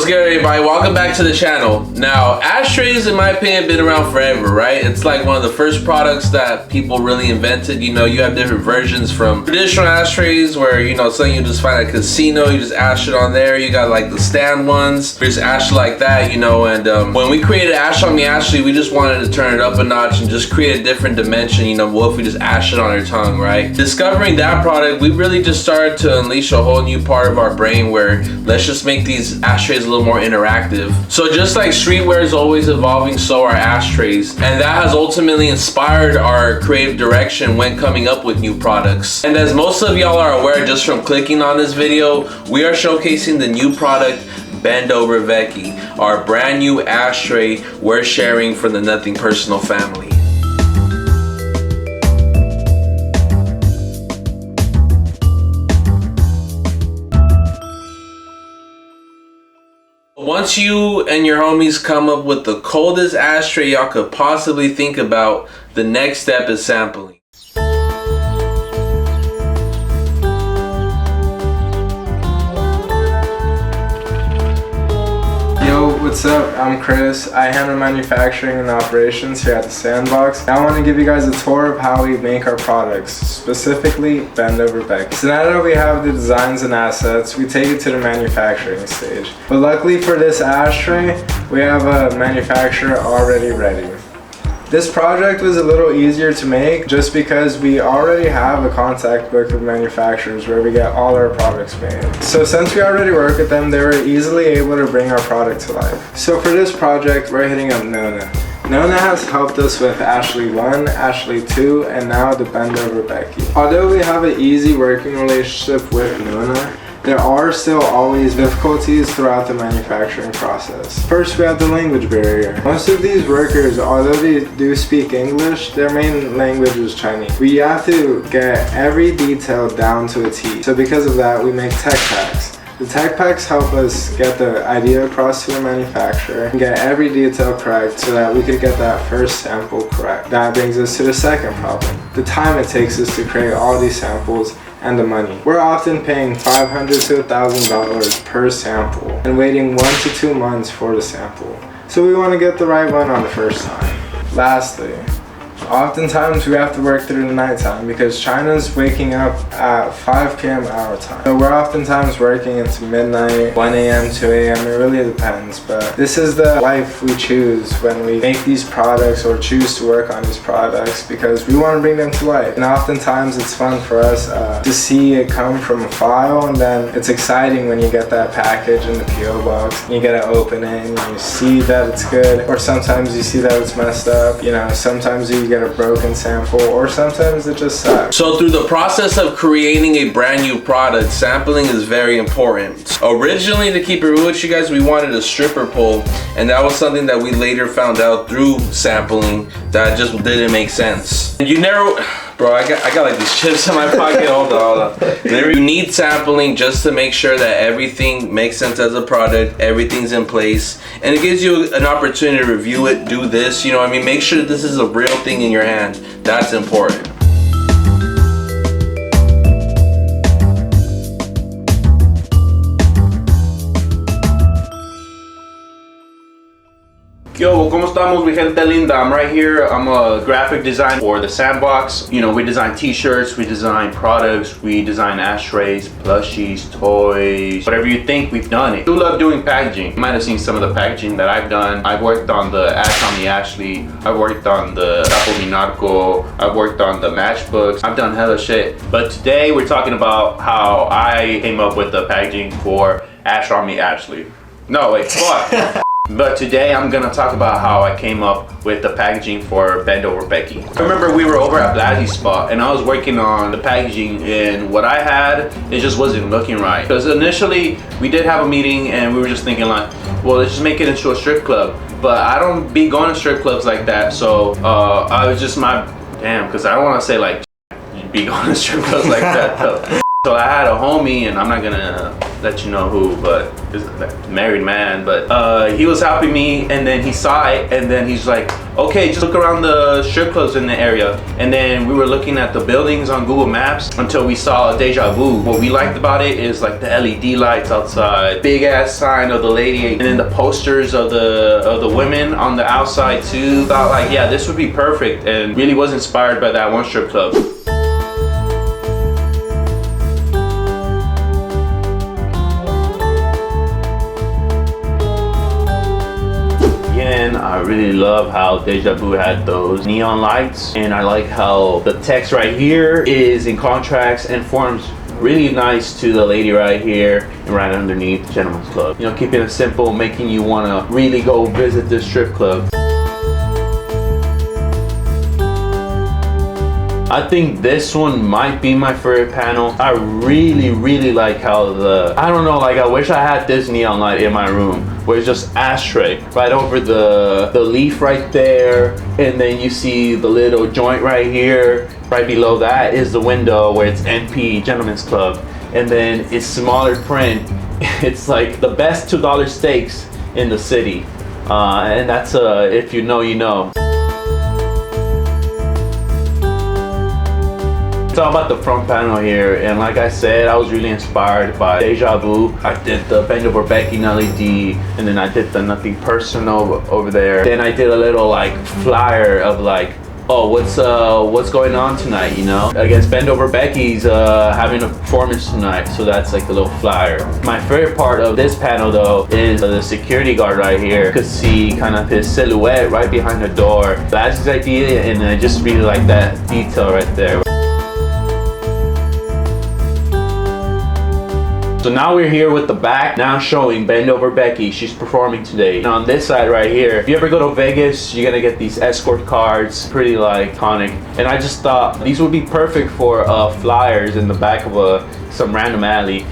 What's good, everybody? Welcome back to the channel. Now, ashtrays, in my opinion, have been around forever, right? It's like one of the first products that people really invented. You know, you have different versions from traditional ashtrays where, you know, something you just find at a casino, you just ash it on there. You got like the stand ones, you just ash it like that, you know. And when we created Ash on Me Ashley, we just wanted to turn it up a notch and just create a different dimension. You know, what if we just ash it on our tongue, right? Discovering that product, we really just started to unleash a whole new part of our brain where let's just make these ashtrays a little more interactive. So just like streetwear is always evolving, so are ashtrays, and that has ultimately inspired our creative direction when coming up with new products. And as most of y'all are aware just from clicking on this video, we are showcasing the new product Bend Over Becky, our brand new ashtray we're sharing for the Nothing Personal family. Once you and your homies come up with the coldest ashtray y'all could possibly think about, the next step is sampling. Yo, what's up? I'm Chris. I handle manufacturing and operations here at the Sandbox. I want to give you guys a tour of how we make our products, specifically Bend Over Becky. So now that we have the designs and assets, we take it to the manufacturing stage. But luckily for this ashtray, we have a manufacturer already ready. This project was a little easier to make just because we already have a contact book of manufacturers where we get all our products made. So since we already work with them, they were easily able to bring our product to life. So for this project, we're hitting up Nona. Nona has helped us with Ashley 1, Ashley 2, and now the Bend Over Becky. Although we have an easy working relationship with Nona, there are still always difficulties throughout the manufacturing process. First, we have the language barrier. Most of these workers, although they do speak English, their main language is Chinese. We have to get every detail down to a T. So because of that, we make tech packs. The tech packs help us get the idea across to the manufacturer and get every detail correct so that we could get that first sample correct. That brings us to the second problem, the time it takes us to create all these samples and the money. We're often paying $500 to $1,000 per sample and waiting 1 to 2 months for the sample. So we want to get the right one on the first time. Lastly, oftentimes we have to work through the nighttime because China's waking up at 5 p.m. our time. So we're oftentimes working into midnight, 1 a.m., 2 a.m. It really depends, but this is the life we choose when we make these products or choose to work on these products because we want to bring them to life. And oftentimes it's fun for us to see it come from a file, and then it's exciting when you get that package in the P.O. box and you get to open it and you see that it's good, or sometimes you see that it's messed up. You know, sometimes you get a broken sample, or sometimes it just sucks. So through the process of creating a brand new product, sampling is very important. Originally, to keep it real with you guys, we wanted a stripper pole, and that was something that we later found out through sampling that just didn't make sense. You never, bro, I got like these chips in my pocket. Hold on. You need sampling just to make sure that everything makes sense as a product, everything's in place, and it gives you an opportunity to review it, do this, you know what I mean? Make sure that this is a real thing in your hand. That's important. Yo, ¿cómo estamos, mi gente linda? I'm right here. I'm a graphic designer for the Sandbox. You know, we design t-shirts, we design products, we design ashtrays, plushies, toys, whatever you think, we've done it. I do love doing packaging. You might have seen some of the packaging that I've done. I've worked on the Ash on Me Ashley, I've worked on the Tapo Mi Narco, I've worked on the matchbooks. I've done hella shit. But today we're talking about how I came up with the packaging for Ash on Me Ashley. No, wait, fuck. But today I'm gonna talk about how I came up with the packaging for Bend Over Becky. I remember we were over at Blasie's spot and I was working on the packaging, and what I had, it just wasn't looking right. Because initially we did have a meeting and we were just thinking like, well, let's just make it into a strip club. But I don't be going to strip clubs like that, so I was just because I don't want to say like be going to strip clubs like that though. So I had a homie, and I'm not gonna let you know who, but this is a married man, but he was helping me, and then he saw it, and then he's like, okay, just look around the strip clubs in the area. And then we were looking at the buildings on Google Maps until we saw Deja Vu. What we liked about it is like the LED lights outside, big ass sign of the lady, and then the posters of the women on the outside too. Thought like, yeah, this would be perfect, and really was inspired by that one strip club. I really love how Deja Vu had those neon lights, and I like how the text right here is in contrast and forms really nice to the lady right here and right underneath Gentleman's Club. You know, keeping it simple, making you want to really go visit this strip club. I think this one might be my favorite panel. I really like how I don't know, like I wish I had this neon light in my room where it's just Ashtray right over the leaf right there, and then you see the little joint right here. Right below that is the window where it's NP, Gentleman's Club, and then it's smaller print. It's like the best $2 steaks in the city, and that's if you know, you know. It's all about the front panel here, and like I said, I was really inspired by Deja Vu. I did the Bend Over Becky LED, and then I did the Nothing Personal over there. Then I did a little like flyer of like, oh, what's going on tonight, you know? I guess Bend Over Becky's having a performance tonight, so that's like a little flyer. My favorite part of this panel though is the security guard right here. You could see kind of his silhouette right behind the door. That's his idea, and I just really like that detail right there. So now we're here with the back, now showing Bend Over Becky. She's performing today. And on this side right here, if you ever go to Vegas, you're gonna get these escort cards, pretty like iconic. And I just thought these would be perfect for flyers in the back of some random alley,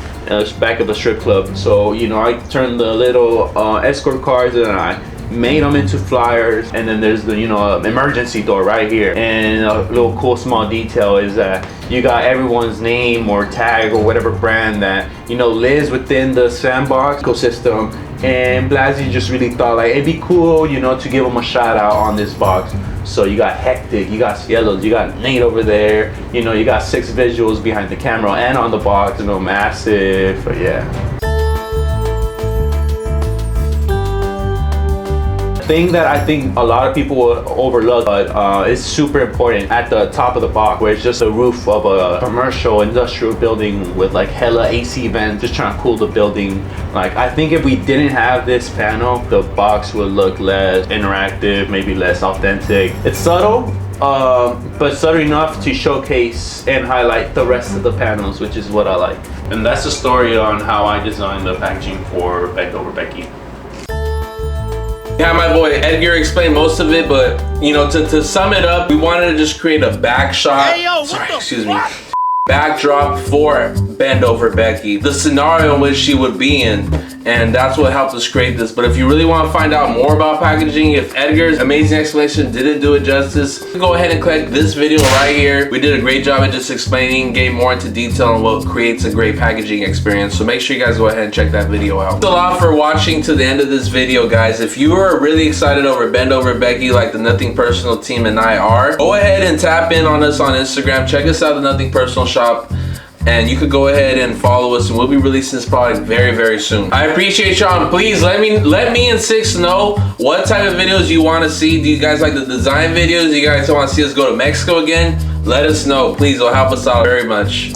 back of the strip club. So, you know, I turned the little escort cards and I made them into flyers, and then there's the, you know, emergency door right here. And a little cool small detail is that you got everyone's name or tag or whatever brand that, you know, lives within the Sandbox ecosystem. And Blasey just really thought like it'd be cool, you know, to give them a shout out on this box. So you got Hectic, you got Cielos, you got Nate over there, you know, you got 6 visuals behind the camera and on the box, you know, massive. But yeah. Thing that I think a lot of people will overlook, but it's super important at the top of the box, where it's just a roof of a commercial industrial building with like hella AC vents, just trying to cool the building. Like, I think if we didn't have this panel, the box would look less interactive, maybe less authentic. It's subtle, but subtle enough to showcase and highlight the rest of the panels, which is what I like. And that's the story on how I designed the packaging for Bend Over Becky. Yeah, my boy Edgar explained most of it, but you know, to sum it up, we wanted to just create a backshot. Backdrop for Bend Over Becky, the scenario in which she would be in, and that's what helped us create this. But if you really want to find out more about packaging, if Edgar's amazing explanation didn't do it justice, go ahead and click this video right here. We did a great job at just explaining, getting more into detail on what creates a great packaging experience, so make sure you guys go ahead and check that video out. Thanks a lot for watching to the end of this video, guys. If you are really excited over Bend Over Becky like the Nothing Personal team and I are, go ahead and tap in on us on Instagram. Check us out, the Nothing Personal shop, and you could go ahead and follow us, and we'll be releasing this product very soon. I appreciate y'all, and please let me and Six know what type of videos you want to see. Do you guys like the design videos? Do you guys want to see us go to Mexico again? Let us know, please. It'll help us out very much.